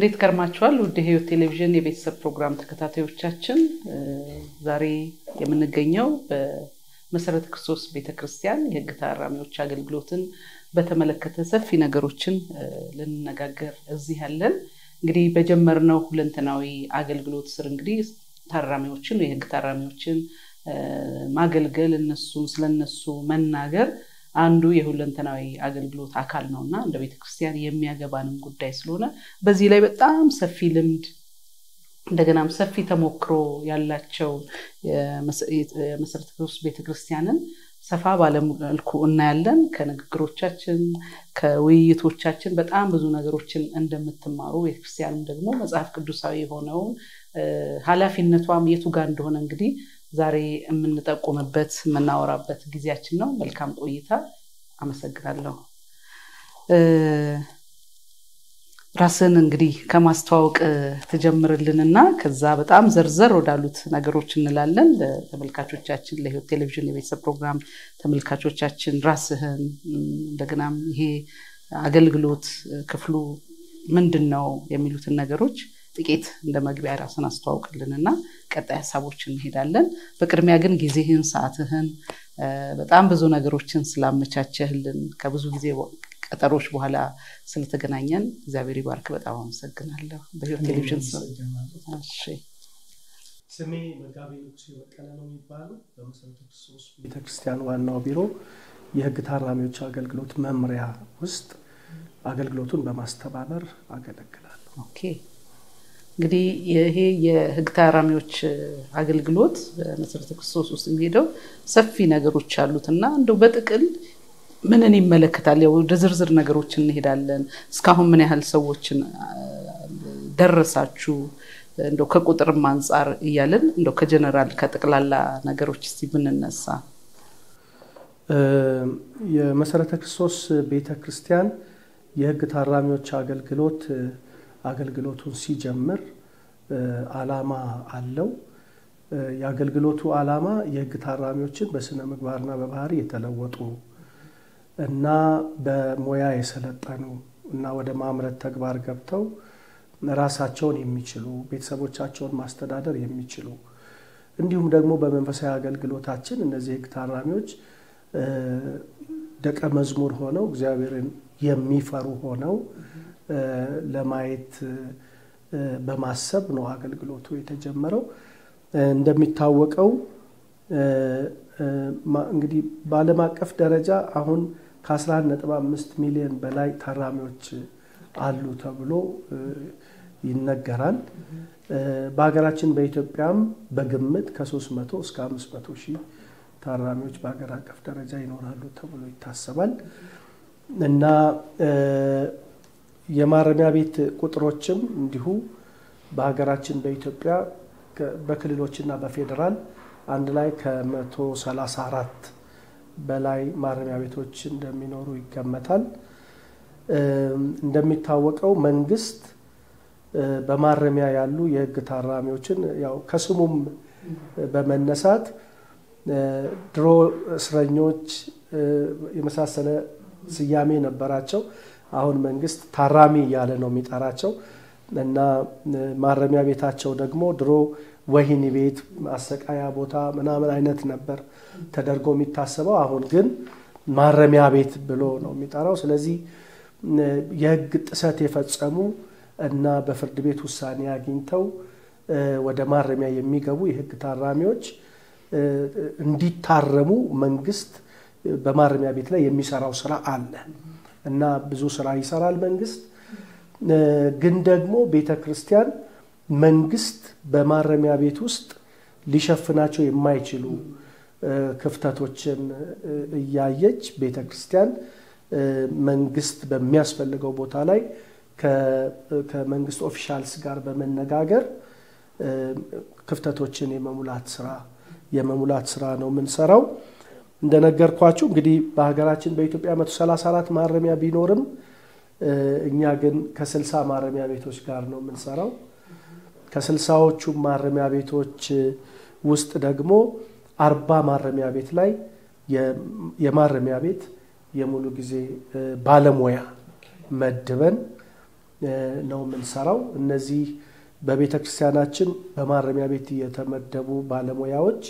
እንዴት ከርማችኋል? ወደ ህይወት ቴሌቪዥን የቤተሰብ ፕሮግራም ተከታታዮቻችን ዛሬ የምንገኘው በመሰረተ ክርስቶስ ቤተክርስቲያን የህግ ታራሚዎች አገልግሎትን በተመለከተ ሰፊ ነገሮችን ልንነጋገር እዚህ ያለን እንግዲህ በጀመርነው ሁለንተናዊ አገልግሎት ስር እንግዲህ ታራሚዎችን የህግ ታራሚዎችን ማገልገል እነሱን ስለነሱ መናገር አንዱ የሁለንተናዊ አገልግሎት አካል ነውና እንደ ቤተክርስቲያን የሚያገባንም ጉዳይ ስለሆነ በዚህ ላይ በጣም ሰፊ ልምድ እንደገናም ሰፊ ተሞክሮ ያላቸው የመሰረተ ክርስቶስ ቤተክርስቲያንን ሰፋ ባለ መልኩ እናያለን ከንግግሮቻችን ከውይይቶቻችን በጣም ብዙ ነገሮችን እንደምትማሩ ቤተክርስቲያንም ደግሞ መጽሐፍ ቅዱሳዊ ሆነው ኃላፊነቷም የቱ ጋር እንደሆነ እንግዲህ ዛሬ የምንጠቆምበት መናወራበት ጊዜያችን ነው መልካም ቆይታ አመሰግናለሁ ራስን እንግዲህ ከማስተዋወቅ ተጀምርልንና ከዛ በጣም ዘርዘር ወዳሉት ነገሮች እንላለን ለተመልካቾቻችን ለህይወት ቴሌቪዥን የቤተሰብ ፕሮግራም ተመልካቾቻችን ራስህን እንደገናም ይሄ አገልግሎት ክፍሉ ምንድነው የሚሉትን ነገሮች ጥቂት እንደመግቢያ ራስን አስተዋውቅልንና ቀጣይ ሐሳቦችን እንሄዳለን በቅድሚያ ግን ጊዜህን ሰዓትህን በጣም ብዙ ነገሮችን ስላመቻቸህልን ከብዙ ጊዜ ቀጠሮች በኋላ ስለተገናኘን እግዚአብሔር ይባርክ በጣም አመሰግናለሁ በህይወት ቴሌቪዥን እሺ ስሜ መጋቢ ንጉሴ በቀለ ነው የሚባለው በመሰረተ ክርስቶስ ቤተክርስቲያን ዋናው ቢሮ የህግ ታራሚዎች አገልግሎት መምሪያ ውስጥ አገልግሎቱን በማስተባበር አገለግላለሁ ኦኬ እንግዲህ ይሄ የህግ ታራሚዎች አገልግሎት በመሰረተ ክርስቶስ ውስጥ የሚሄደው ሰፊ ነገሮች አሉትና እንደው በጥቅል ምንን ይመለከታል ያው ወደ ዝርዝር ነገሮች እንሄዳለን እስካሁን ምን ያህል ሰዎችን ደረሳችሁ እንደው ከቁጥርም አንፃር ይያለን እንደው ከጀነራል ከጠቅላላ ነገሮች እስቲ ብንነሳ የመሰረተ ክርስቶስ ቤተክርስቲያን የህግ ታራሚዎች አገልግሎቱን ሲጀምር ዓላማ አለው የአገልግሎቱ ዓላማ የህግ ታራሚዎችን በስነ ምግባርና በባህሪ የተለወጡ እና በሞያ የሰለጠኑ እና ወደ ማምረት ተግባር ገብተው ራሳቸውን የሚችሉ ቤተሰቦቻቸውን ማስተዳደር የሚችሉ እንዲሁም ደግሞ በመንፈሳዊ አገልግሎታችን እነዚህ ህግ ታራሚዎች ደቀ መዝሙር ሆነው እግዚአብሔርን የሚፈሩ ሆነው ለማየት በማሰብ ነው አገልግሎቱ የተጀመረው እንደሚታወቀው እንግዲህ በዓለም አቀፍ ደረጃ አሁን ከ11.5 ሚሊዮን በላይ ታራሚዎች አሉ ተብሎ ይነገራል በአገራችን በኢትዮጵያም በግምት ከ300 እስከ 500 ሺህ ታራሚዎች በአገር አቀፍ ደረጃ ይኖራሉ ተብሎ ይታሰባል እና የማረሚያ ቤት ቁጥሮችም እንዲሁ በአገራችን በኢትዮጵያ በክልሎችና በፌደራል አንድ ላይ ከ134 በላይ ማረሚያ ቤቶች እንደሚኖሩ ይገመታል እንደሚታወቀው መንግስት በማረሚያ ያሉ የህግ ታራሚዎችን ያው ከስሙም በመነሳት ድሮ እስረኞች የመሳሰለ ስያሜ ነበራቸው አሁን መንግስት ታራሚ ያለ ነው የሚጠራቸው እና ማረሚያ ቤታቸው ደግሞ ድሮ ወህኒ ቤት ማሰቃያ ቦታ ምናምን አይነት ነበር ተደርጎ የሚታሰበው አሁን ግን ማረሚያ ቤት ብሎ ነው የሚጠራው ስለዚህ የህግ ጥሰት የፈጸሙ እና በፍርድ ቤት ውሳኔ አግኝተው ወደ ማረሚያ የሚገቡ የህግ ታራሚዎች እንዲታረሙ መንግስት በማረሚያ ቤት ላይ የሚሰራው ስራ አለ እና ብዙ ስራ ይሰራል መንግስት ግን ደግሞ ቤተክርስቲያን መንግስት በማረሚያ ቤት ውስጥ ሊሸፍናቸው የማይችሉ ክፍተቶችን እያየች ቤተክርስቲያን መንግስት በሚያስፈልገው ቦታ ላይ ከመንግስት ኦፊሻልስ ጋር በመነጋገር ክፍተቶችን የመሙላት ስራ ነው የምንሰራው እንደነገርኳችሁ እንግዲህ በሀገራችን በኢትዮጵያ 134 ማረሚያ ቢኖርም እኛ ግን ከ60 ማረሚያ ቤቶች ጋር ነው የምንሰራው ከ60ዎቹ ማረሚያ ቤቶች ውስጥ ደግሞ 40 ማረሚያ ቤት ላይ የማረሚያ ቤት የሙሉ ጊዜ ባለሙያ መድበን ነው የምንሰራው። እነዚህ በቤተ ክርስቲያናችን በማረሚያ ቤት የተመደቡ ባለሙያዎች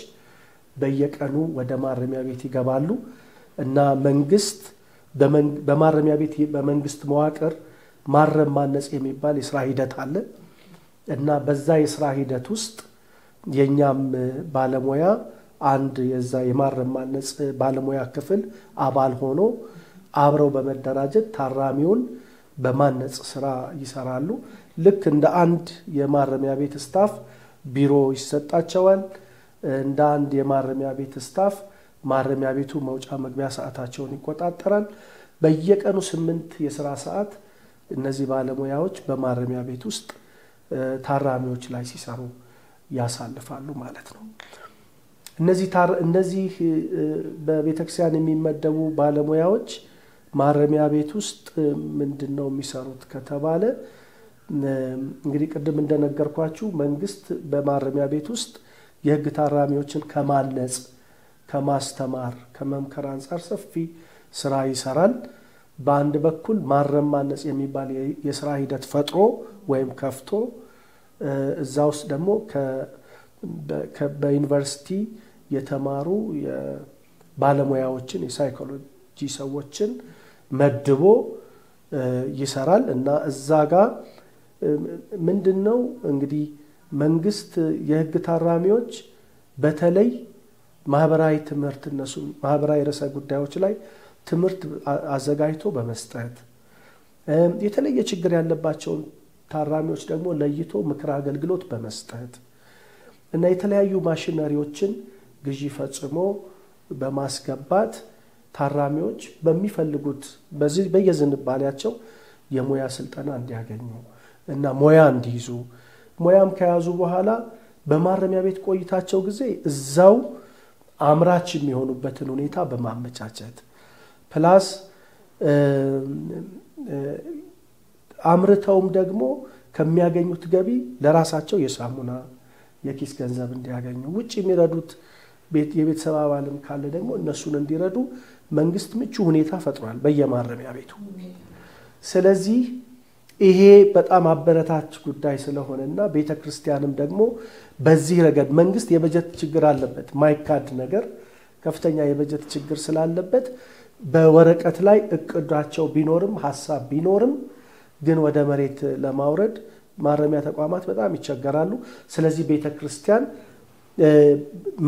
በየቀኑ ወደ ማረሚያ ቤት ይገባሉ እና መንግስት በማረሚያ ቤት በመንግስት መዋቅር ማረም ማነጽ የሚባል የሥራ ሂደት አለ እና በዛ የሥራ ሂደት ውስጥ የኛም ባለሙያ አንድ የዛ የማረም ማነጽ ባለሙያ ክፍል አባል ሆኖ አብረው በመደራጀት ታራሚውን በማነጽ ስራ ይሰራሉ። ልክ እንደ አንድ የማረሚያ ቤት ስታፍ ቢሮ ይሰጣቸዋል። እንደ አንድ የማረሚያ ቤት ስታፍ ማረሚያ ቤቱ መውጫ መግቢያ ሰዓታቸውን ይቆጣጠራል። በየቀኑ 8 የሥራ ሰዓት እነዚህ ባለሙያዎች በማረሚያ ቤት ውስጥ ታራሚዎች ላይ ሲሰሩ ያሳልፋሉ ማለት ነው። እነዚህ በቤተክርስቲያን የሚመደቡ ባለሙያዎች ማረሚያ ቤት ውስጥ ምንድነው የሚሰሩት ከተባለ እንግዲህ ቅድም እንደነገርኳችሁ መንግስት በማረሚያ ቤት ውስጥ የህግ ታራሚዎችን ከማነጽ ከማስተማር ከመምከር አንፃር ሰፊ ስራ ይሰራል። በአንድ በኩል ማረም ማነጽ የሚባል የሥራ ሂደት ፈጥሮ ወይም ከፍቶ እዛ ውስጥ ደግሞ በዩኒቨርሲቲ የተማሩ ባለሙያዎችን የሳይኮሎጂ ሰዎችን መድቦ ይሰራል እና እዛ ጋር ምንድነው እንግዲህ መንግስት የህግ ታራሚዎች በተለይ ማህበራዊ ትምህርት እነሱ ማህበራዊ ርዕሰ ጉዳዮች ላይ ትምህርት አዘጋጅቶ በመስጠት የተለየ ችግር ያለባቸው ታራሚዎች ደግሞ ለይቶ ምክር አገልግሎት በመስጠት እና የተለያዩ ማሽነሪዎችን ግዢ ፈጽሞ በማስገባት ታራሚዎች በሚፈልጉት በዚህ በየዝንባሌያቸው የሙያ ስልጠና እንዲያገኙ እና ሙያ እንዲይዙ ሙያም ከያዙ በኋላ በማረሚያ ቤት ቆይታቸው ጊዜ እዛው አምራች የሚሆኑበትን ሁኔታ በማመቻቸት ፕላስ አምርተውም ደግሞ ከሚያገኙት ገቢ ለራሳቸው የሳሙና የኪስ ገንዘብ እንዲያገኙ ውጭ የሚረዱት የቤተሰብ አባልም ካለ ደግሞ እነሱን እንዲረዱ መንግስት ምቹ ሁኔታ ፈጥሯል በየማረሚያ ቤቱ። ስለዚህ ይሄ በጣም አበረታች ጉዳይ ስለሆነና ቤተክርስቲያንም ደግሞ በዚህ ረገድ መንግስት የበጀት ችግር አለበት ማይካድ ነገር ከፍተኛ የበጀት ችግር ስላለበት በወረቀት ላይ እቅዳቸው ቢኖርም ሐሳብ ቢኖርም ግን ወደ መሬት ለማውረድ ማረሚያ ተቋማት በጣም ይቸገራሉ። ስለዚህ ቤተክርስቲያን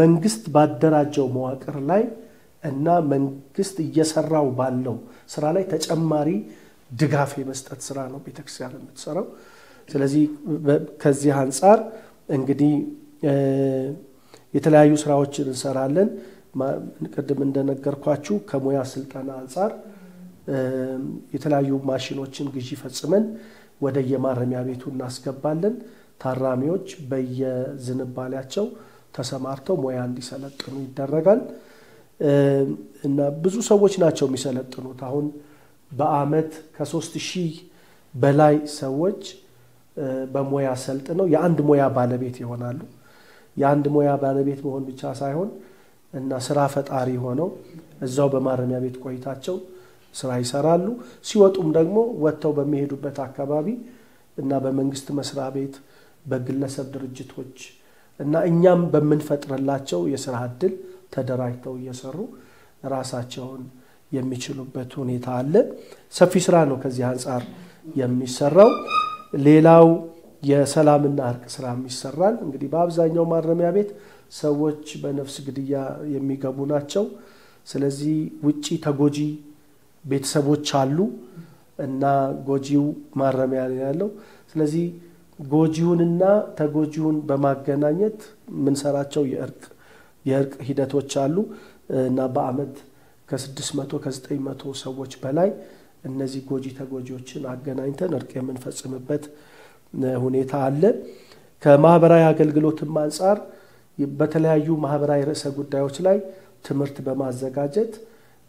መንግስት ባደራጀው መዋቅር ላይ እና መንግስት እየሰራው ባለው ስራ ላይ ተጨማሪ ድጋፍ የመስጠት ስራ ነው ቤተክርስቲያን የምትሰራው። ስለዚህ ከዚህ አንፃር እንግዲህ የተለያዩ ስራዎችን እንሰራለን። ቅድም እንደነገርኳችሁ ከሙያ ስልጠና አንፃር የተለያዩ ማሽኖችን ግዢ ፈጽመን ወደ የማረሚያ ቤቱ እናስገባለን። ታራሚዎች በየዝንባሌያቸው ተሰማርተው ሙያ እንዲሰለጥኑ ይደረጋል እና ብዙ ሰዎች ናቸው የሚሰለጥኑት። አሁን በአመት ከ3000 በላይ ሰዎች በሙያ ሰልጥነው የአንድ ሙያ ባለቤት ይሆናሉ። የአንድ ሙያ ባለቤት መሆን ብቻ ሳይሆን እና ስራ ፈጣሪ ሆነው እዛው በማረሚያ ቤት ቆይታቸው ስራ ይሰራሉ። ሲወጡም ደግሞ ወጥተው በሚሄዱበት አካባቢ እና በመንግስት መስሪያ ቤት በግለሰብ ድርጅቶች እና እኛም በመንፈጥረላቸው የሥራ ዕድል ተደራጅተው እየሰሩ ራሳቸውን የሚችሉበት ሁኔታ አለ። ሰፊ ስራ ነው ከዚህ አንፃር የሚሰራው። ሌላው የሰላምና እርቅ ስራ ይሰራል። እንግዲህ በአብዛኛው ማረሚያ ቤት ሰዎች በነፍስ ግድያ የሚገቡ ናቸው። ስለዚህ ውጪ ተጎጂ ቤተሰቦች አሉ እና ጎጂው ማረሚያ ላይ ያለው ስለዚህ ጎጂውንና ተጎጂውን በማገናኘት ምን ሰራቸው የእርቅ ሂደቶች አሉ እና በአመት ከ600 ከ900 ሰዎች በላይ እነዚህ ጎጂ ተጎጂዎችን አገናኝተን እርቅ የምንፈጽምበት ሁኔታ አለ። ከማህበራዊ አገልግሎትም አንፃር በተለያዩ ማህበራዊ ርዕሰ ጉዳዮች ላይ ትምህርት በማዘጋጀት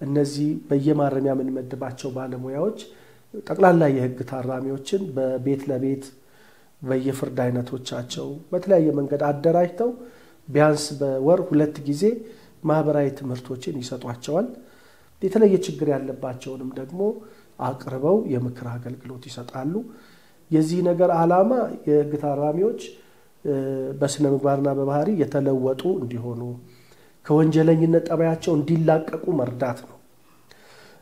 እነዚህ በየማረሚያ የምንመድባቸው ባለሙያዎች ጠቅላላ የህግ ታራሚዎችን በቤት ለቤት በየፍርድ አይነቶቻቸው በተለያየ መንገድ አደራጅተው ቢያንስ በወር 2 ጊዜ ማህበራዊ ትምህርቶችን ይሰጧቸዋል። የተለየ ችግር ያለባቸውንም ደግሞ አቅርበው የምክር አገልግሎት ይሰጣሉ። የዚህ ነገር ዓላማ የህግ ታራሚዎች በስነ ምግባርና በባህሪ የተለወጡ እንዲሆኑ ከወንጀለኝነት ጠባያቸው እንዲላቀቁ መርዳት ነው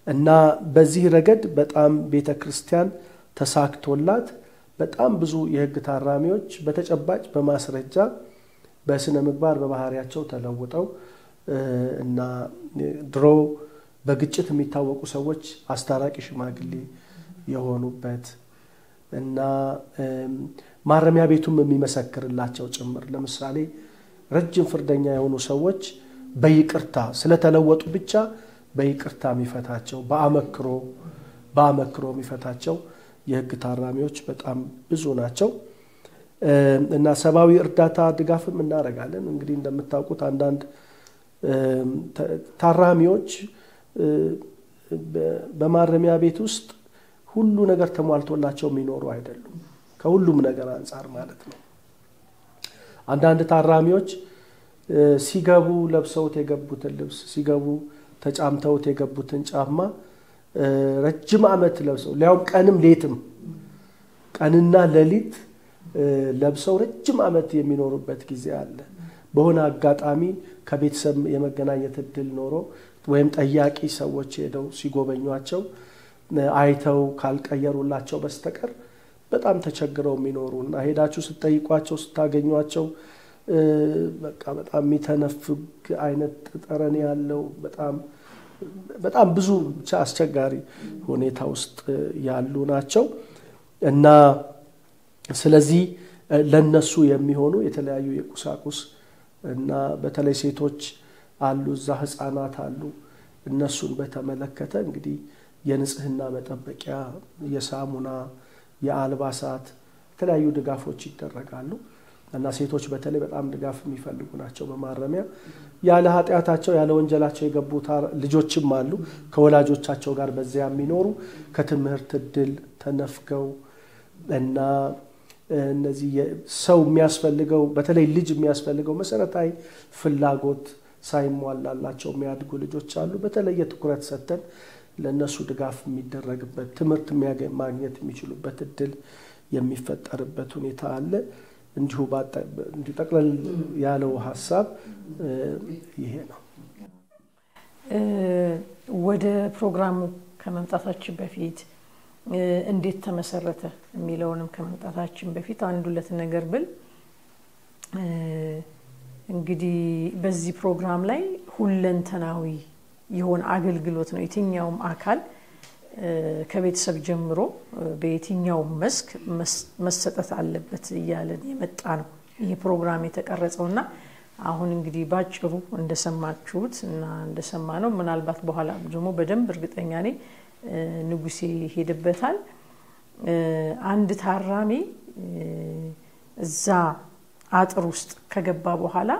እና በዚህ ረገድ በጣም ቤተክርስቲያን ተሳክቶላት በጣም ብዙ የህግ ታራሚዎች በተጨባጭ በማስረጃ በስነ ምግባር በባህሪያቸው ተለውጠው እና ድሮ በግጭት የሚታወቁ ሰዎች አስታራቂ ሽማግሌ የሆኑበት እና ማረሚያ ቤቱም የሚመሰክርላቸው ጭምር ለምሳሌ ረጅም ፍርደኛ የሆኑ ሰዎች በይቅርታ ስለተለወጡ ብቻ በይቅርታ የሚፈታቸው በአመክሮ የሚፈታቸው የህግ ታራሚዎች በጣም ብዙ ናቸው እና ሰብአዊ እርዳታ ድጋፍም እናደርጋለን እንግዲህ እንደምታውቁት አንዳንድ ታራሚዎች በማረሚያ ቤት ውስጥ ሁሉ ነገር ተሟልቶላቸው የሚኖሩ አይደሉም ከሁሉም ነገር አንፃር ማለት ነው አንዳንድ ታራሚዎች ሲገቡ ለብሰውት የገቡትን ልብስ ሲገቡ ተጫምተውት የገቡትን ጫማ ረጅም ዓመት ለብሰው ሊያው ቀንም ሌትም ቀንና ሌሊት ለብሰው ረጅም ዓመት የሚኖሩበት ጊዜ አለ በሆነ አጋጣሚ ከቤተሰብ የመገናኘት እድል ኖሮ ወይም ጠያቂ ሰዎች ሄደው ሲጎበኟቸው አይተው ካልቀየሩላቸው በስተቀር በጣም ተቸግረው የሚኖሩና ሄዳችሁ ስትጠይቋቸው ስታገኟቸው በቃ በጣም የሚተነፍግ አይነት ጠረን ያለው በጣም ብዙ ብቻ አስቸጋሪ ሁኔታ ውስጥ ያሉ ናቸው እና ስለዚህ ለነሱ የሚሆኑ የተለያዩ የቁሳቁስ እና በተለይ ሴቶች አሉ እዛ ህፃናት አሉ እነሱን በተመለከተ እንግዲህ የንጽህና መጠበቂያ የሳሙና የአልባሳት የተለያዩ ድጋፎች ይደረጋሉ እና ሴቶች በተለይ በጣም ድጋፍ የሚፈልጉ ናቸው በማረሚያ ያለ ኃጢያታቸው ያለ ወንጀላቸው የገቡ ልጆችም አሉ ከወላጆቻቸው ጋር በዚያ የሚኖሩ ከትምህርት እድል ተነፍገው እና እነዚህ ሰው የሚያስፈልገው በተለይ ልጅ የሚያስፈልገው መሰረታዊ ፍላጎት ሳይሟላላቸው የሚያድጉ ልጆች አሉ በተለይ ትኩረት ሰጥተን ለነሱ ድጋፍ የሚደረግበት ትምህርት ማግኘት የሚችሉበት እድል የሚፈጠርበት ሁኔታ አለ እንዲሁ ጠቅለል ያለው ሐሳብ ይሄ ነው ወደ ፕሮግራሙ ከመምጣታችን በፊት እንዴት ተመሰረተ የሚለውንም ከመምጣታችን በፊት አንድ ሁለት ነገር ብል እንግዲህ በዚህ ፕሮግራም ላይ ሁለንተናዊ የሆነ አገልግሎት ነው የትኛውም አካል ከቤተሰብ ጀምሮ በየትኛው መስክ መሰጠት አለበት እያለን የመጣ ነው ይሄ ፕሮግራም የተቀረጸውና አሁን እንግዲህ ባጭሩ እንደሰማችሁት እና እንደሰማነው ምናልባት በኋላ ደግሞ በደንብ እርግጠኛ ነኝ ንጉሴ ሄደበታል አንድ ታራሚ እዛ አጥር ውስጥ ከገባ በኋላ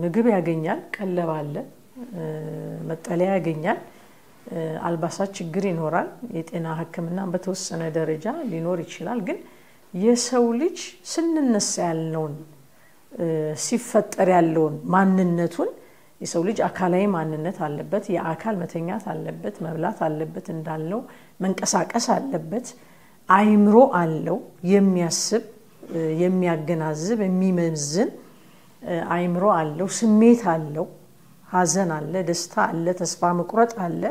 ምግብ ያገኛል ቀለብ አለ መጠለያ ያገኛል አልባሳት ችግር ይኖራል የጤና ህክምና በተወሰነ ደረጃ ሊኖር ይችላል ግን የሰው ልጅ ስንነሳ ያለውን ሲፈጠር ያለውን ማንነቱን የሰው ልጅ አካላዊ ማንነት አለበት የአካል መተኛት አለበት መብላት አለበት እንዳልነው መንቀሳቀስ አለበት አይምሮ አለው የሚያስብ የሚያገናዝብ የሚመዝን አይምሮ አለው ስሜት አለው ሐዘን አለ ደስታ አለ ተስፋ መቁረጥ አለ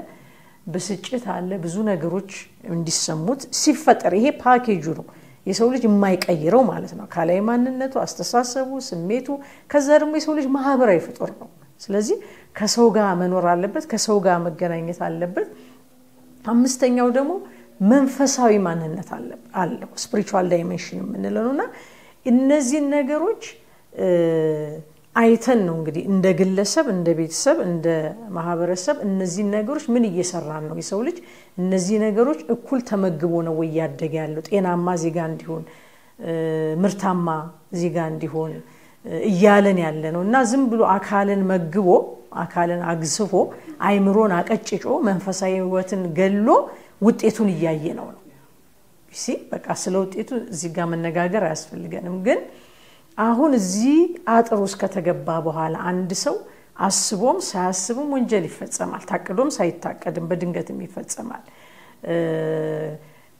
በስጭት አለ ብዙ ነገሮች እንዲሰሙት ሲፈጠር ይሄ ፓኬጁ ነው የሰው ልጅ የማይቀይረው ማለት ነው አካላዊ ማንነቱ አስተሳሰቡ ስሜቱ ከዛ ደግሞ የሰው ልጅ ማህበራዊ ፍጡር ነው ስለዚህ ከሰው ጋር መኖር አለበት ከሰው ጋር መገናኘት አለበት አምስተኛው ደግሞ መንፈሳዊ ማንነት አለው ስፒሪቹዋል ዳይሜንሽን የምንለውና እነዚህ ነገሮች አይተን ነው እንግዲህ እንደ ግለሰብ እንደ ቤተሰብ እንደ ማህበረሰብ እነዚህ ነገሮች ምን እየሰራን ነው የሰው ልጅ እነዚህ ነገሮች እኩል ተመግቦ ነው ያደገ ያለው ጤናማ ዜጋ እንዲሆን ምርታማ ዜጋ እንዲሆን እያለን ያለ ነውና ዝም ብሎ አካልን መግቦ አካልን አግዝፎ አይምሮን አቀጭጮ መንፈሳዊ ህይወትን ገሎ ውጤቱን ያያየ ነው እሺ በቃ ስለ ውጤቱ እዚህ ጋር መነጋገር አያስፈልገንም ግን አሁን እዚህ አጥር ውስጥ ከተገባ በኋላ አንድ ሰው አስቦም ሳያስብም ወንጀል ይፈጸማል ታቅዶም ሳይታቀድም በድንገትም ይፈጸማል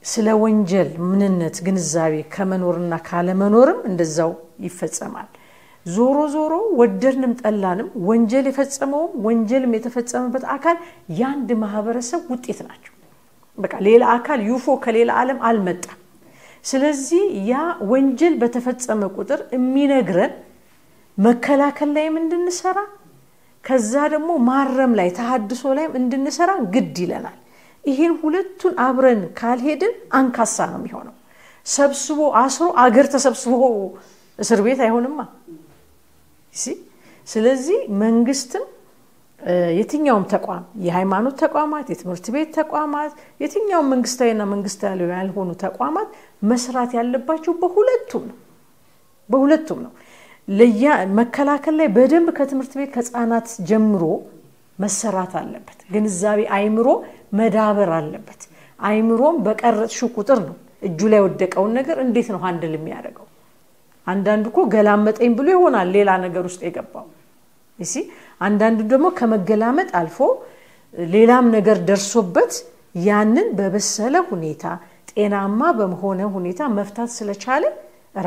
ስለ ወንጀል ምንነት ግንዛቤ ከመኖርና ካለመኖርም እንደዛው ይፈጸማል ዞሮ ዞሮ ወደድንም ጠላንም ወንጀል የፈጸመው ወንጀልም የተፈጸመበት አካል ያንድ ማህበረሰብ ውጤት ናቸው በቃ ሌላ አካል ዩፎ ከሌላ ዓለም አልመጣም ስለዚህ ያ ወንጀል በተፈጸመ ቁጥር የሚነግረን መከላከል ላይ እንድንሰራ ከዛ ደግሞ ማረም ላይ ተሐድሶ ላይ እንድንሰራ ግድ ይለናል ይሄን ሁለቱን አብረን ካልሄድን አንካሳ ነው የሚሆነው ሰብስቦ አስሮ አገር ተሰብስቦ እስር ቤት አይሆንማ ስለዚህ መንግስትም የትኛውም ተቋም የሃይማኖት ተቋማት የትምህርት ቤት ተቋማት የትኛውም መንግስታዊና መንግስታዊ ያልሆኑ ተቋማት መስራት ያለባቸው በሁለቱም ነው መከላከል ላይ በደንብ ከትምህርት ቤት ከጻናት ጀምሮ መሰራት አለበት ግንዛቤ አይምሮ መዳበር አለበት አይምሮም በቀረጥሹ ቁጥር ነው እጁ ላይ ወደቀው ነገር እንዴት ነው ሃንድል የሚያደርገው አንዳንዱኮ ገላመጠኝ ብሎ ይሆናል ሌላ ነገር ውስጥ የገባው እሺ አንዳንዱ ደግሞ ከመገላመጥ አልፎ ሌላም ነገር ደርሶበት ያንን በበሰለ ሁኔታ ጤናማ በመሆነ ሁኔታ መፍታት ስለቻለ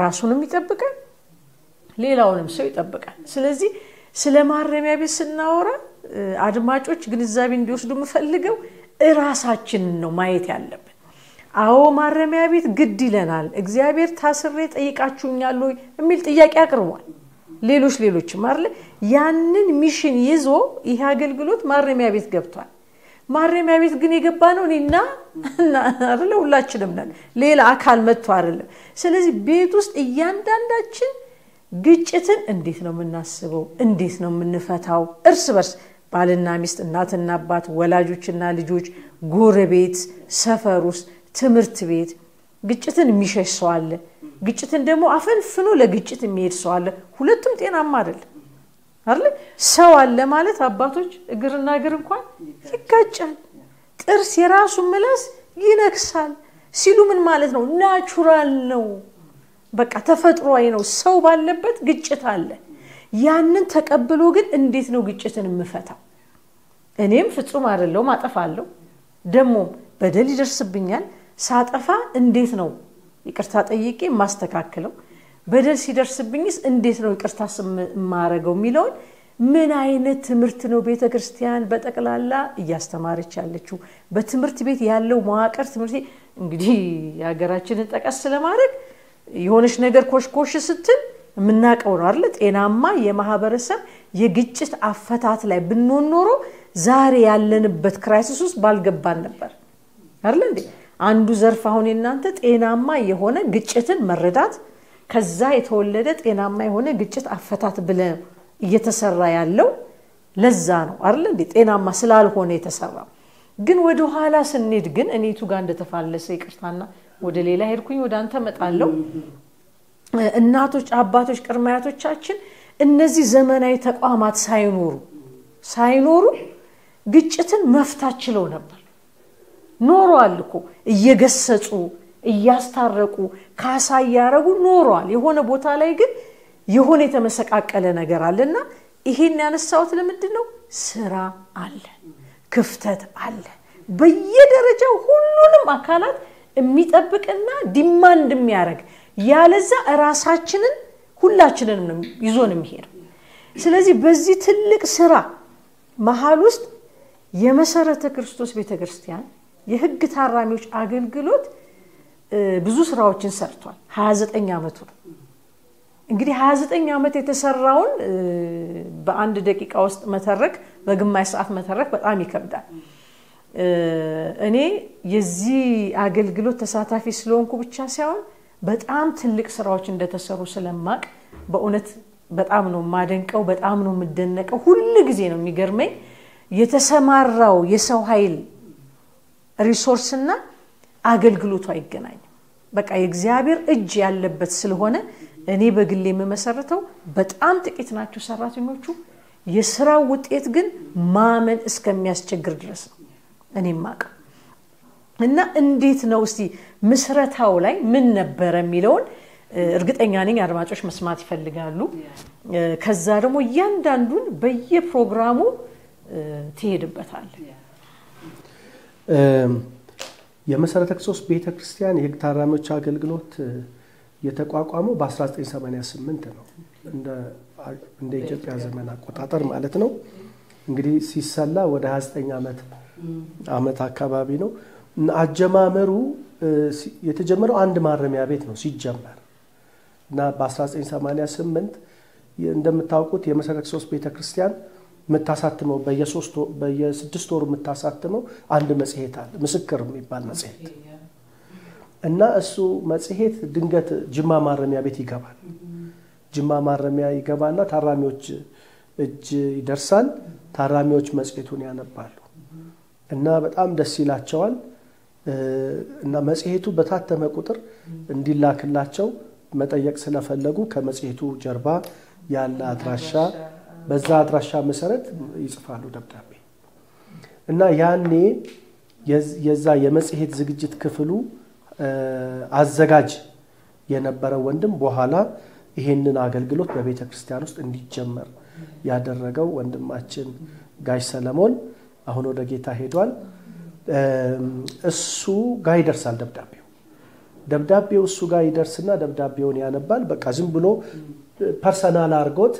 ራሱንም ይጠብቃል ሌላውንም ሰው ይጠብቃል ስለዚህ ስለ ማረሚያ ቤት ስናወራ አድማጮች ግንዛቤ እንዲወስዱ መፈልገው ራሳችንን ነው ማየት ያለብን አዎ ማረሚያ ቤት ግድ ይለናል እግዚአብሔር ታስሬ ጠይቃችሁኛል ወይ የሚል ጥያቄ አቅርቧል ሌሎች ማርለ ያንን ሚሽን ይዞ ይሄ አገልግሎት ማረሚያ ቤት ገብቷል ማረሚያ ቤት ግን የገባ ነው እኔና አይደለ ሁላችንም ነን ሌላ አካል መጥቶ አይደለም ስለዚህ ቤት ውስጥ እያንዳንዳችን ግጭትን እንዴት ነው የምናስበው እንዴት ነው የምንፈታው እርስ በርስ ባልና ሚስት እናትና አባት ወላጆችና ልጆች ጎረቤት ሰፈር ውስጥ ትምህርት ቤት ግጭትን የሚሸሽ ሰው አለ ግጭትን ደግሞ አፈንፍኖ ለግጭት የሚሄድ ሰው አለ ሁለቱም ጤናማ አይደል ሰው አለ ማለት አባቶች እግርና እግር እንኳን ይጋጫል ጥርስ የራሱ ምላስ ይነክሳል ሲሉ ምን ማለት ነው ናቹራል ነው በቃ ተፈጥሯዊ ነው ሰው ባለበት ግጭት አለ ያንን ተቀብሎ ግን እንዴት ነው ግጭትን የምፈታው እኔም ፍጹም አይደለም አጠፋለሁ ደሞ በደል ይደርስብኛል ሳጠፋ እንዴት ነው ይቅርታ ጠይቄ ማስተካከለው በደል ሲደርስብኝስ እንዴት ነው ይቅርታ ማረገው ሚለው ምን አይነት ትምህርት ነው ቤተክርስቲያን በጠቅላላ እያስተማረች ያለችው በትምህርት ቤት ያለው መዋቅር ትምህርት እንግዲህ ያገራችንን ጠቀስ ለማድረግ የሆነች ነገር ኮሽኮሽ ስትል ምናቀው ነው አይደል ጤናማ የማህበረሰብ የግጭት አፈታት ላይ ብንኖር ዛሬ ያለንበት ክራይሲስ ውስጥ ባልገባን ነበር አይደል እንዴ አንዱ ዘርፍ አሁን እናንተ ጤናማ የሆነ ግጭትን መረዳት ከዛ የተወለደ ጤናማ የሆነ ግጭት አፈታት ብለ እየተሰራ ያለው ለዛ ነው አይደል እንዴ ጤናማ ስላልሆነ የተሰራ ግን ወደ ኋላ ስንሄድ ግን እኔቱ ጋር እንደተፋለሰ ይቅርታና ወደ ሌላ ሄድኩኝ ወደ አንተ መጣለው እናቶች አባቶች ቅርማያቶቻችን እነዚህ ዘመናዊ ተቋማት ሳይኖሩ ግጭትን መፍታት ችለው ነበር ኖሯል እኮ እየገሰጹ እያስታረቁ ካሳ ያረጉ ኖሯል የሆነ ቦታ ላይ ግን የሆነ የተመሰቃቀለ ነገር አለና ይሄን ያነሳውት ለምንድነው ስራ አለ ክፍተት አለ በየደረጃው ሁሉንም አካላት የሚጠብቅና ዲማንድ የሚያረግ ያለዛ ራሳችንን ሁላችንንም ይዞን የሚሄድ ስለዚህ በዚህ ትልቅ ስራ መሃል ውስጥ የመሰረተ ክርስቶስ ቤተክርስቲያን የህግ ታራሚዎች አገልግሎት ብዙ ስራዎችን ሰርቷል 29 አመቱ እንግዲህ 29 አመት የተሰራውን በአንድ ደቂቃ ውስጥ መተረክ በግማሽ ሰዓት መተረክ በጣም ይከብዳል እኔ የዚህ አገልግሎት ተሳታፊ ስለሆንኩ ብቻ ሳይሆን በጣም ትልቅ ስራዎች እንደተሰሩ ስለማቅ በእውነት በጣም ነው ማደንቀው በጣም ነው ምደነቀው ሁሉ ጊዜ ነው የሚገርመኝ የተሰማራው የሰው ኃይል ሪሶርስና አገልግሎቱ አይገናኝም በቃ የእግዚአብሔር እጅ ያለበት ስለሆነ እኔ በግሌ የምመሰርተው በጣም ጥቂት ናቸው ሰራተኞቹ የሥራው ውጤት ግን ማመን እስከሚያስቸግር ድረስ ነው እኔም ማቀው እና እንዴት ነው እስቲ ምስረታው ላይ ምን ነበር የሚለውን እርግጠኛ ነኝ አድማጮች መስማት ይፈልጋሉ ከዛ ደግሞ እያንዳንዱን በየፕሮግራሙ ትሄድበታል የመሰረተ ክርስቶስ ቤተክርስቲያን የሕግ ታራሚዎች አገልግሎት የተቋቋመው በ1988 ነው እንደ ኢትዮጵያ ዘመን አቆጣጠር ማለት ነው። እንግዲህ ሲሰላ ወደ 29 ዓመት አካባቢ ነው። አጀማመሩ የተጀመረው አንድ ማረሚያ ቤት ነው ሲጀመር እና በ1988 እንደምታውቁት የመሰረተ ክርስቶስ ቤተክርስቲያን መታሳትመው በየ6 ወሩ መታሳትመው አንድ መጽሔት አለ ምስክር የሚባል መጽሔት እና እሱ መጽሔት ድንገት ጅማ ማረሚያ ቤት ይገባል። ጅማ ማረሚያ ይገባና ታራሚዎች እጅ ይደርሳል። ታራሚዎች መጽሔቱን ያነባሉ እና በጣም ደስ ይላቸዋል እና መጽሔቱ በታተመ ቁጥር እንዲላክላቸው መጠየቅ ስለፈለጉ ከመጽሔቱ ጀርባ ያለ አድራሻ በዛ አድራሻ መሰረት ይጽፋሉ ደብዳቤ እና ያኔ የዛ የመጽሔት ዝግጅት ክፍሉ አዘጋጅ የነበረው ወንድም በኋላ ይሄንን አገልግሎት በቤተ ክርስቲያን ውስጥ እንዲጀመር ያደረገው ወንድማችን ጋሽ ሰለሞን አሁን ወደ ጌታ ሄዷል። እሱ ጋር ይደርሳል ደብዳቤው እሱ ጋር ይደርስና ደብዳቤውን ያነባል። በቃ ዝም ብሎ ፐርሰናል አርጎት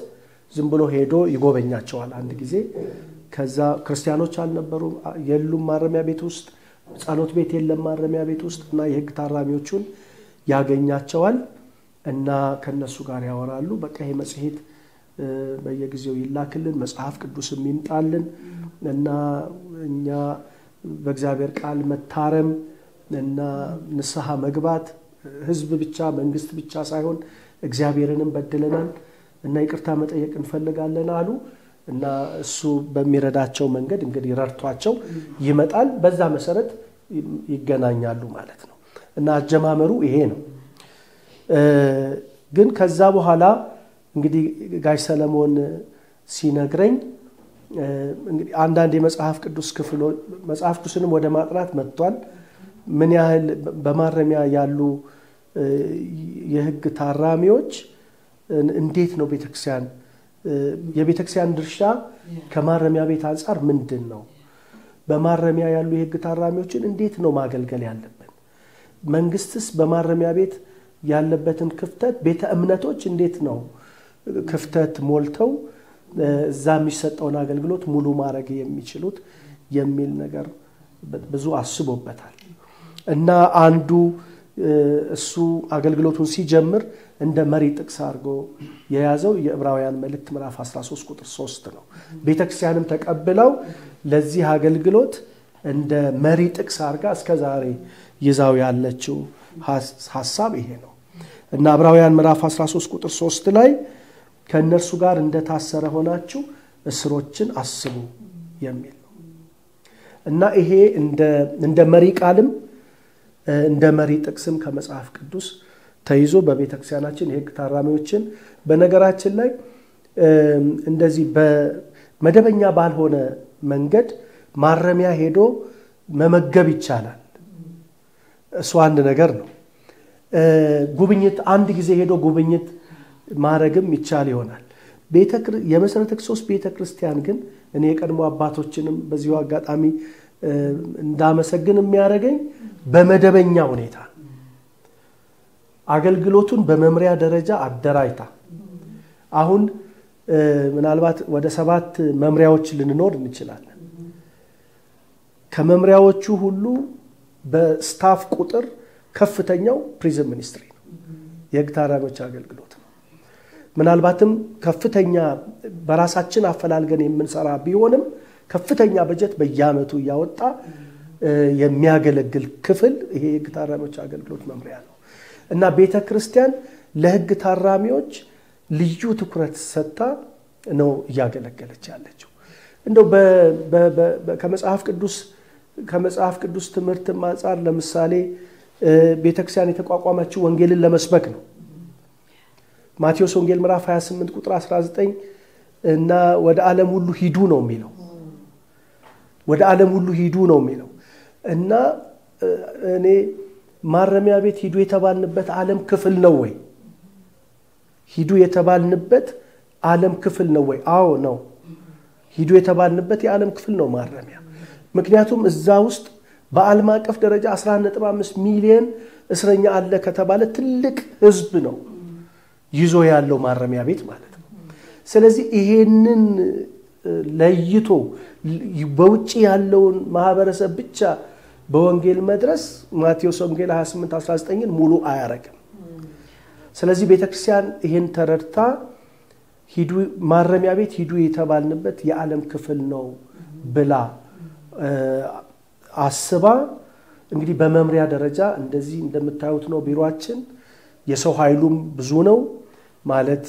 ዝም ብሎ ሄዶ ይጎበኛቸዋል አንድ ጊዜ። ከዛ ክርስቲያኖች አልነበሩም የሉም ማረሚያ ቤት ውስጥ ጸሎት ቤት የለም ማረሚያ ቤት ውስጥ እና የሕግ ታራሚዎቹን ያገኛቸዋል እና ከነሱ ጋር ያወራሉ። በቃ ይሄ መጽሔት በየጊዜው ይላክልን መጽሐፍ ቅዱስም ይምጣልን እና እኛ በእግዚአብሔር ቃል መታረም እና ንስሐ መግባት ህዝብ ብቻ መንግስት ብቻ ሳይሆን እግዚአብሔርንም በድለናል እና ይቅርታ መጠየቅ እንፈልጋለን አሉ እና እሱ በሚረዳቸው መንገድ እንግዲህ ረድቷቸው ይመጣል። በዛ መሰረት ይገናኛሉ ማለት ነው እና አጀማመሩ ይሄ ነው። ግን ከዛ በኋላ እንግዲህ ጋሽ ሰለሞን ሲነግረኝ እንግዲህ አንዳንድ የመጽሐፍ ቅዱስ ክፍሎች መጽሐፍ ቅዱስንም ወደ ማጥናት መጥቷል። ምን ያህል በማረሚያ ያሉ የሕግ ታራሚዎች እንዴት ነው ቤተክርስቲያን የቤተክርስቲያን ድርሻ ከማረሚያ ቤት አንፃር ምንድነው? በማረሚያ ያሉ የሕግ ታራሚዎችን እንዴት ነው ማገልገል ያለብን? መንግስትስ በማረሚያ ቤት ያለበትን ክፍተት ቤተ እምነቶች እንዴት ነው ክፍተት ሞልተው እዛ የሚሰጠውን አገልግሎት ሙሉ ማድረግ የሚችሉት የሚል ነገር ብዙ አስቦበታል እና አንዱ እሱ አገልግሎቱን ሲጀምር እንደ መሪ ጥቅስ አድርጎ የያዘው የዕብራውያን መልእክት ምዕራፍ 13 ቁጥር 3 ነው። ቤተክርስቲያንም ተቀብለው ለዚህ አገልግሎት እንደ መሪ ጥቅስ አድርጋ እስከዛሬ ይዛው ያለችው ሐሳብ ይሄ ነው እና ዕብራውያን ምዕራፍ 13 ቁጥር 3 ላይ ከነርሱ ጋር እንደታሰረ ሆናችሁ እስሮችን አስቡ የሚል ነው እና ይሄ እንደ መሪ ቃልም እንደ መሪ ጥቅስም ከመጽሐፍ ቅዱስ ተይዞ በቤተክርስቲያናችን የሕግ ታራሚዎችን በነገራችን ላይ እንደዚህ በመደበኛ ባልሆነ መንገድ ማረሚያ ሄዶ መመገብ ይቻላል። እሱ አንድ ነገር ነው። ጉብኝት አንድ ጊዜ ሄዶ ጉብኝት ማረግም ይቻል ይሆናል። የመሰረተ ክርስቶስ ቤተክርስቲያን ግን እኔ የቀድሞ አባቶችንም በዚሁ አጋጣሚ እንዳመሰግን የሚያደርገኝ በመደበኛ ሁኔታ አገልግሎቱን በመምሪያ ደረጃ አደራጅታ አሁን ምናልባት ወደ 7 መምሪያዎች ልንኖር እንችላለን። ከመምሪያዎቹ ሁሉ በስታፍ ቁጥር ከፍተኛው ፕሪዝን ሚኒስትሪ ነው፣ የሕግ ታራሚዎች አገልግሎት ነው። ምናልባትም ከፍተኛ በራሳችን አፈላልገን የምንሰራ ቢሆንም ከፍተኛ በጀት በየዓመቱ ያወጣ የሚያገለግል ክፍል ይሄ የሕግ ታራሚዎች አገልግሎት መምሪያ ነው እና ቤተክርስቲያን ለሕግ ታራሚዎች ልዩ ትኩረት ሰጥታ ነው እያገለገለች ያለችው። እንደው ከመጽሐፍ ቅዱስ ትምህርት አንፃር ለምሳሌ ቤተክርስቲያን የተቋቋመችው ወንጌልን ለመስበክ ነው። ማቴዎስ ወንጌል ምዕራፍ 28 ቁጥር 19 እና ወደ ዓለም ሁሉ ሂዱ ነው የሚለው ወደ ዓለም ሁሉ ሂዱ ነው የሚለው እና እኔ ማረሚያ ቤት ሂዱ የተባልንበት ዓለም ክፍል ነው ወይ? ሂዱ የተባልንበት ዓለም ክፍል ነው ወይ? አዎ ነው። ሂዱ የተባልንበት የዓለም ክፍል ነው ማረሚያ። ምክንያቱም እዛ ውስጥ በዓለም አቀፍ ደረጃ 11.5 ሚሊዮን እስረኛ አለ ከተባለ ትልቅ ህዝብ ነው ይዞ ያለው ማረሚያ ቤት ማለት ነው። ስለዚህ ይሄንን ለይቶ በውጪ ያለውን ማህበረሰብ ብቻ በወንጌል መድረስ ማቴዎስ ወንጌል 28:19 ሙሉ አያረግም። ስለዚህ ቤተክርስቲያን ይሄን ተረድታ ሂዱ ማረሚያ ቤት ሂዱ የተባልንበት የዓለም ክፍል ነው ብላ አስባ እንግዲህ በመምሪያ ደረጃ እንደዚህ እንደምታዩት ነው ቢሮአችን። የሰው ኃይሉም ብዙ ነው ማለት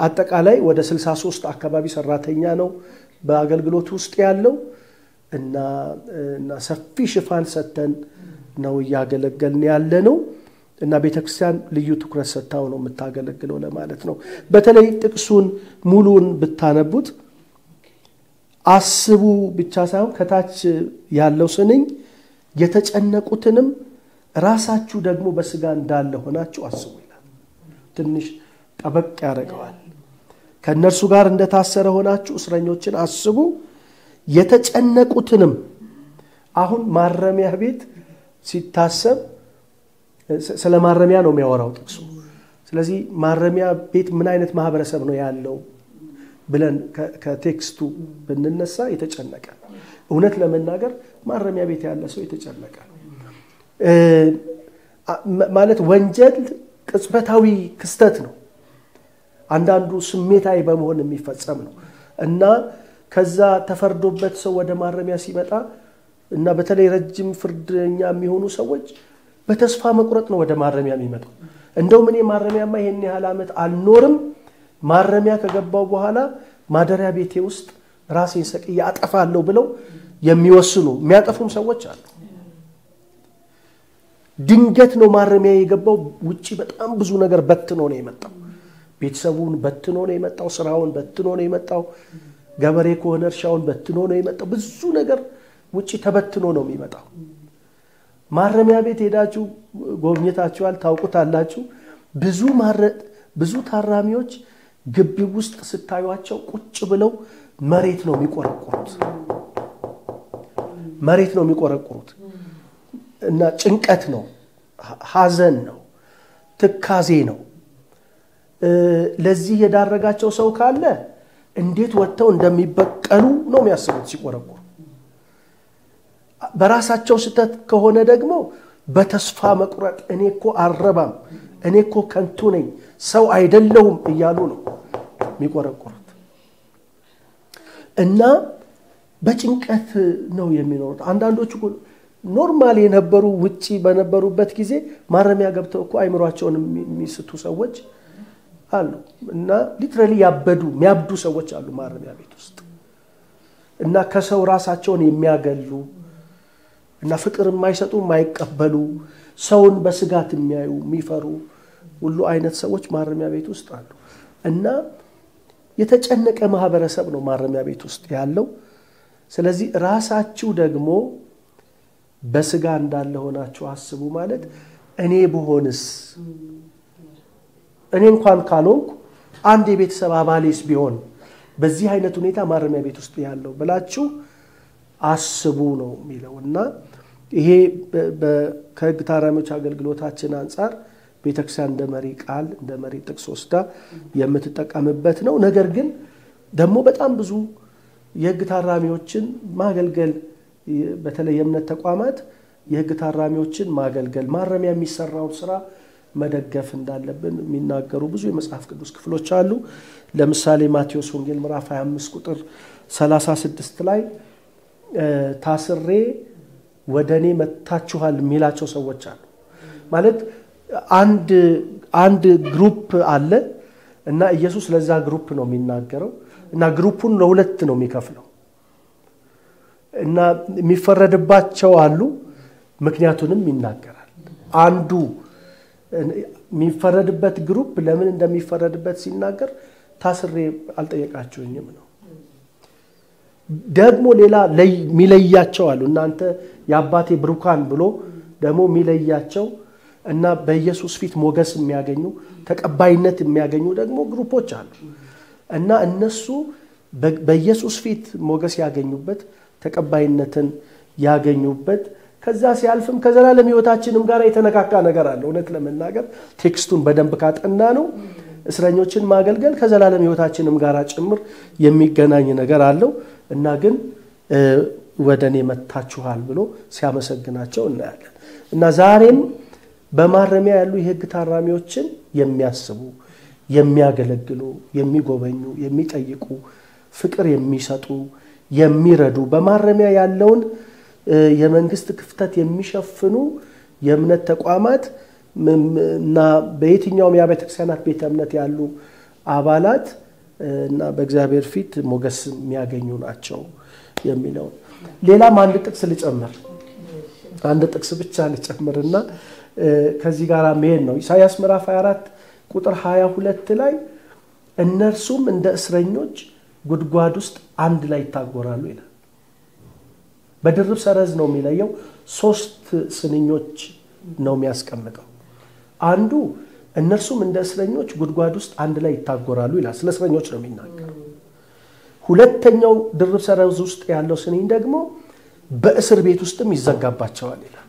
አጠቃላይ ወደ 63 አካባቢ ሰራተኛ ነው በአገልግሎት ውስጥ ያለው እና ሰፊ ሽፋን ሰተን ነው ያገለገልን ያለ ነው እና ቤተክርስቲያን ልዩ ትኩረት ሰታው ነው የምታገለግለው ለማለት ነው። በተለይ ጥቅሱን ሙሉን ብታነቡት አስቡ ብቻ ሳይሆን ከታች ያለው ስንኝ የተጨነቁትንም ራሳችሁ ደግሞ በስጋ እንዳለ ሆናችሁ አስቡ ይላል። ትንሽ ጠበቅ ያደርገዋል። ከነርሱ ጋር እንደታሰረ ሆናችሁ እስረኞችን አስቡ የተጨነቁትንም። አሁን ማረሚያ ቤት ሲታሰብ ስለ ማረሚያ ነው የሚያወራው ጥቅሱ። ስለዚህ ማረሚያ ቤት ምን አይነት ማህበረሰብ ነው ያለው ብለን ከቴክስቱ ብንነሳ የተጨነቀ እውነት ለመናገር ማረሚያ ቤት ያለ ሰው የተጨነቀ ማለት ወንጀል ቅጽበታዊ ክስተት ነው። አንዳንዱ ስሜታዊ በመሆን የሚፈጸም ነው እና ከዛ ተፈርዶበት ሰው ወደ ማረሚያ ሲመጣ እና በተለይ ረጅም ፍርደኛ የሚሆኑ ሰዎች በተስፋ መቁረጥ ነው ወደ ማረሚያ የሚመጣው። እንደውም እኔ ማረሚያማ ይሄን ያህል ዓመት አልኖርም ማረሚያ ከገባው በኋላ ማደሪያ ቤቴ ውስጥ ራሴን ሰቅዬ አጠፋለሁ ብለው የሚወስኑ የሚያጠፉም ሰዎች አሉ። ድንገት ነው ማረሚያ የገባው። ውጪ በጣም ብዙ ነገር በትኖ ነው የመጣው። ቤተሰቡን በትኖ ነው የመጣው። ስራውን በትኖ ነው የመጣው። ገበሬ ከሆነ እርሻውን በትኖ ነው የመጣው። ብዙ ነገር ውጪ ተበትኖ ነው የሚመጣው። ማረሚያ ቤት ሄዳችሁ ጎብኝታችኋል፣ ታውቁታላችሁ። ብዙ ታራሚዎች ግቢ ውስጥ ስታዩቸው ቁጭ ብለው መሬት ነው የሚቆረቁሩት እና ጭንቀት ነው፣ ሐዘን ነው፣ ትካዜ ነው። ለዚህ የዳረጋቸው ሰው ካለ እንዴት ወጥተው እንደሚበቀሉ ነው የሚያስቡት ሲቆረቁሩ። በራሳቸው ስተት ከሆነ ደግሞ በተስፋ መቁረጥ እኔኮ አልረባም፣ እኔኮ ከንቱ ነኝ፣ ሰው አይደለሁም እያሉ ነው የሚቆረቁሩት እና በጭንቀት ነው የሚኖሩት። አንዳንዶቹ ኖርማል የነበሩ ውጪ በነበሩበት ጊዜ ማረሚያ ገብተው እኮ አይምሯቸውን የሚስቱ ሰዎች አሉ እና ሊትራሊ የሚያብዱ ሰዎች አሉ ማረሚያ ቤት ውስጥ እና ከሰው ራሳቸውን የሚያገሉ እና ፍቅር የማይሰጡ የማይቀበሉ ሰውን በስጋት የሚያዩ የሚፈሩ ሁሉ አይነት ሰዎች ማረሚያ ቤት ውስጥ አሉ እና የተጨነቀ ማህበረሰብ ነው ማረሚያ ቤት ውስጥ ያለው። ስለዚህ ራሳችሁ ደግሞ በስጋ እንዳለ ሆናችሁ አስቡ ማለት እኔ ብሆንስ፣ እኔ እንኳን ካልሆንኩ አንድ የቤተሰብ አባሌስ ቢሆን በዚህ አይነት ሁኔታ ማረሚያ ቤት ውስጥ ያለው ብላችሁ አስቡ ነው የሚለውና ይሄ ከሕግ ታራሚዎች አገልግሎታችን አንፃር ቤተክርስቲያን እንደ መሪ ቃል እንደ መሪ ጥቅስ ወስዳ የምትጠቀምበት ነው። ነገር ግን ደግሞ በጣም ብዙ የሕግ ታራሚዎችን ማገልገል በተለይ የእምነት ተቋማት የሕግ ታራሚዎችን ማገልገል ማረሚያ የሚሰራው ስራ መደገፍ እንዳለብን የሚናገሩ ብዙ የመጽሐፍ ቅዱስ ክፍሎች አሉ። ለምሳሌ ማቴዎስ ወንጌል ምዕራፍ 25 ቁጥር 36 ላይ ታስሬ ወደኔ መጣችኋል የሚላቸው ሰዎች አሉ። ማለት አንድ ግሩፕ አለ እና ኢየሱስ ለዛ ግሩፕ ነው የሚናገረው እና ግሩፑን ለሁለት ነው የሚከፍለው እና የሚፈረድባቸው አሉ፣ ምክንያቱንም ይናገራል። አንዱ የሚፈረድበት ግሩፕ ለምን እንደሚፈረድበት ሲናገር ታስሬ አልጠየቃችሁኝም ነው። ደግሞ ሌላ ሚለያቸው አሉ። እናንተ የአባቴ ብሩካን ብሎ ደግሞ ሚለያቸው እና በኢየሱስ ፊት ሞገስ የሚያገኙ ተቀባይነት የሚያገኙ ደግሞ ግሩፖች አሉ እና እነሱ በኢየሱስ ፊት ሞገስ ያገኙበት ተቀባይነትን ያገኙበት ከዛ ሲያልፍም ከዘላለም ህይወታችንም ጋር የተነካካ ነገር አለ። እውነት ለመናገር ቴክስቱን በደንብ ካጠና ነው እስረኞችን ማገልገል ከዘላለም ህይወታችንም ጋር ጭምር የሚገናኝ ነገር አለው እና ግን ወደኔ መጣችኋል ብሎ ሲያመሰግናቸው እናያለን። እና ዛሬም በማረሚያ ያሉ የህግ ታራሚዎችን የሚያስቡ የሚያገለግሉ የሚጎበኙ የሚጠይቁ ፍቅር የሚሰጡ የሚረዱ በማረሚያ ያለውን የመንግስት ክፍተት የሚሸፍኑ የእምነት ተቋማት እና በየትኛውም የቤተ ክርስቲያናት ቤተ እምነት ያሉ አባላት እና በእግዚአብሔር ፊት ሞገስ የሚያገኙ ናቸው የሚለው። ሌላም አንድ ጥቅስ ልጨምር፣ አንድ ጥቅስ ብቻ ልጨምርና ከዚህ ጋር መሄድ ነው። ኢሳይያስ ምዕራፍ 24 ቁጥር 22 ላይ እነርሱም እንደ እስረኞች ጉድጓድ ውስጥ አንድ ላይ ይታጎራሉ ይላል። በድርብ ሰረዝ ነው የሚለየው። 3 ስንኞች ነው የሚያስቀምጠው። አንዱ እነርሱም እንደ እስረኞች ጉድጓድ ውስጥ አንድ ላይ ይታጎራሉ ይላል። ስለ እስረኞች ነው የሚናገረው። ሁለተኛው ድርብ ሰረዝ ውስጥ ያለው ስንኝ ደግሞ በእስር ቤት ውስጥም ይዘጋባቸዋል ይላል።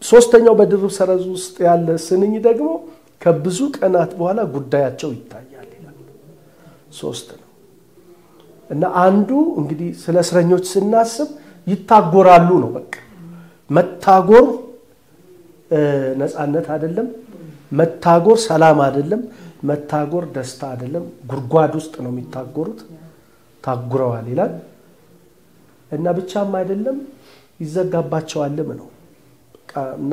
ሶስተኛው በድርብ ሰረዝ ውስጥ ያለ ስንኝ ደግሞ ከብዙ ቀናት በኋላ ጉዳያቸው ይታያል ይላል። 3 ነው እና አንዱ እንግዲህ ስለ እስረኞች ስናስብ ይታጎራሉ ነው። በቃ መታጎር ነፃነት አይደለም፣ መታጎር ሰላም አይደለም፣ መታጎር ደስታ አይደለም። ጉድጓድ ውስጥ ነው የሚታጎሩት፣ ታጉረዋል ይላል እና ብቻም አይደለም ይዘጋባቸዋልም ነው። እና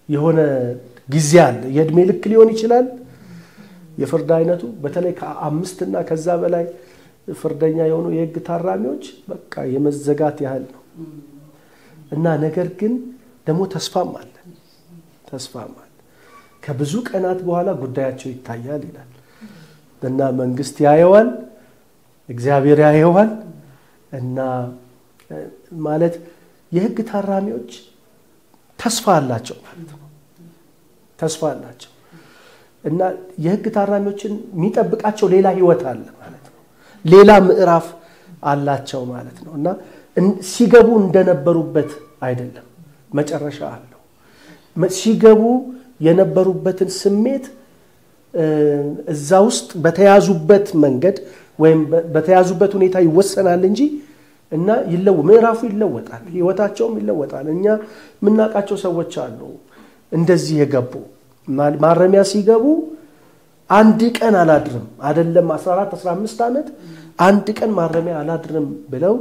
የሆነ ጊዜ አለ። የእድሜ ልክ ሊሆን ይችላል የፍርድ አይነቱ። በተለይ ከ5 እና ከዛ በላይ ፍርደኛ የሆኑ የህግ ታራሚዎች በቃ የመዘጋት ያህል ነው እና ነገር ግን ደግሞ ተስፋም አለ። ከብዙ ቀናት በኋላ ጉዳያቸው ይታያል ይላል እና መንግስት ያየዋል፣ እግዚአብሔር ያየዋል እና ማለት የህግ ታራሚዎች ተስፋ አላቸው ማለት ነው። ተስፋ አላቸው እና የህግ ታራሚዎችን የሚጠብቃቸው ሌላ ህይወት አለ ማለት ነው። ሌላ ምዕራፍ አላቸው ማለት ነው እና ሲገቡ እንደነበሩበት አይደለም፣ መጨረሻ አለው። ሲገቡ የነበሩበትን ስሜት እዛ ውስጥ በተያዙበት መንገድ ወይም በተያዙበት ሁኔታ ይወሰናል እንጂ እና ምዕራፉ ይለወጣል፣ ህይወታቸውም ይለወጣል። እኛ የምናውቃቸው ሰዎች አሉ እንደዚህ የገቡ ማረሚያ ሲገቡ አንድ ቀን አላድርም አይደለም 14 15 ዓመት አንድ ቀን ማረሚያ አላድርም ብለው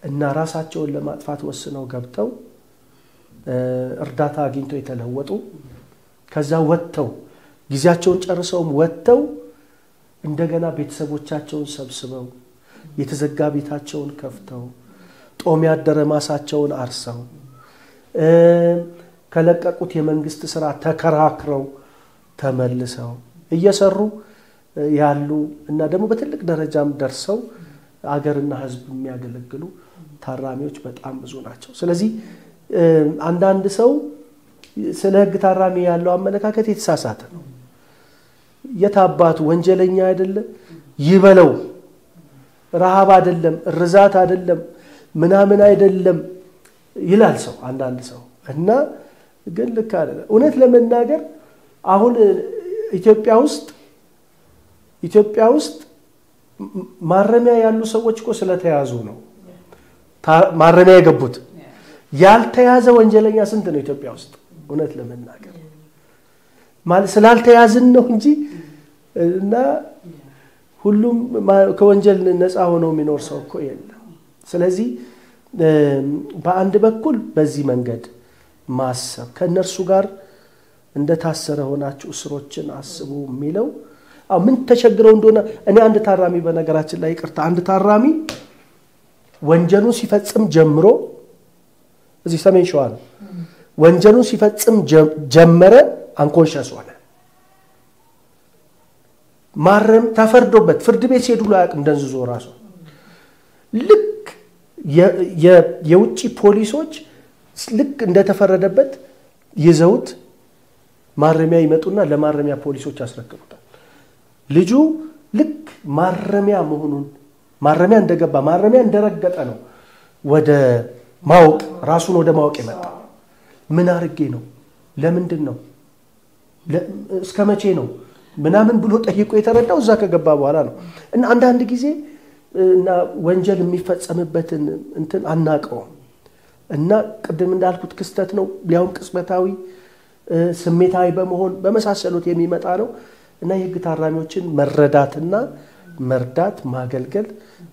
እና ራሳቸውን ለማጥፋት ወስነው ገብተው እርዳታ አግኝተው የተለወጡ ከዛ ወጥተው ጊዜያቸውን ጨርሰው ወጥተው እንደገና ቤተሰቦቻቸውን ሰብስበው የተዘጋ ቤታቸውን ከፍተው ጦም ያደረ ማሳቸውን አርሰው ከለቀቁት የመንግስት ስራ ተከራክረው ተመልሰው እየሰሩ ያሉ እና ደግሞ በትልቅ ደረጃም ደርሰው አገርና ህዝብ የሚያገለግሉ ታራሚዎች በጣም ብዙ ናቸው። ስለዚህ አንዳንድ ሰው ስለ ህግ ታራሚ ያለው አመለካከት የተሳሳተ ነው። የታባቱ ወንጀለኛ አይደለም ይበለው፣ ረሃብ አይደለም፣ ርዛት አይደለም፣ ምናምን አይደለም ይላል ሰው አንዳንድ ሰው እና ግን ልክ አይደለም። እውነት ለመናገር አሁን ኢትዮጵያ ውስጥ ማረሚያ ያሉ ሰዎች እኮ ስለተያዙ ነው ማረሚያ የገቡት። ያልተያዘ ወንጀለኛ ስንት ነው ኢትዮጵያ ውስጥ? እውነት ለመናገር ማለት ስላልተያዝን ነው እንጂ እና ሁሉም ከወንጀል ነፃ ሆኖ የሚኖር ሰው እኮ የለም። ስለዚህ በአንድ በኩል በዚህ መንገድ ማሰብ ከነርሱ ጋር እንደታሰረ ሆናችሁ እስሮችን አስቡ የሚለው ምን ተቸግረው እንደሆነ እኔ አንድ ታራሚ በነገራችን ላይ ይቅርታ አንድ ታራሚ ወንጀሉን ሲፈጽም ጀምሮ እዚህ ሰሜን ሸዋ ነው ወንጀሉን ሲፈጽም ጀመረ አንኮንሸስ ሆነ ማረም ተፈርዶበት ፍርድ ቤት ሲሄዱ አያውቅም ደንዝዞ ራሱ ልክ የውጪ ፖሊሶች ልክ እንደተፈረደበት ይዘውት ማረሚያ ይመጡና ለማረሚያ ፖሊሶች ያስረክቡታል። ልጁ ልክ ማረሚያ መሆኑን ማረሚያ እንደገባ ማረሚያ እንደረገጠ ነው ወደ ማወቅ ራሱን ወደ ማወቅ የመጣ ምን አርጌ ነው ለምንድን ነው እስከ መቼ ነው ምናምን ብሎ ጠይቆ የተረዳው እዛ ከገባ በኋላ ነው። እና አንዳንድ ጊዜ እና ወንጀል የሚፈጸምበትን እንትን አናቀው እና ቅድም እንዳልኩት ክስተት ነው ቢያውም ቅጽበታዊ ስሜታዊ በመሆን በመሳሰሉት የሚመጣ ነው እና የህግ ታራሚዎችን መረዳትና መርዳት ማገልገል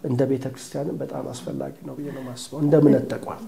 እንደ ቤተክርስቲያንም በጣም አስፈላጊ ነው ብዬ ነው ማስበው እንደ ምነት ተቋም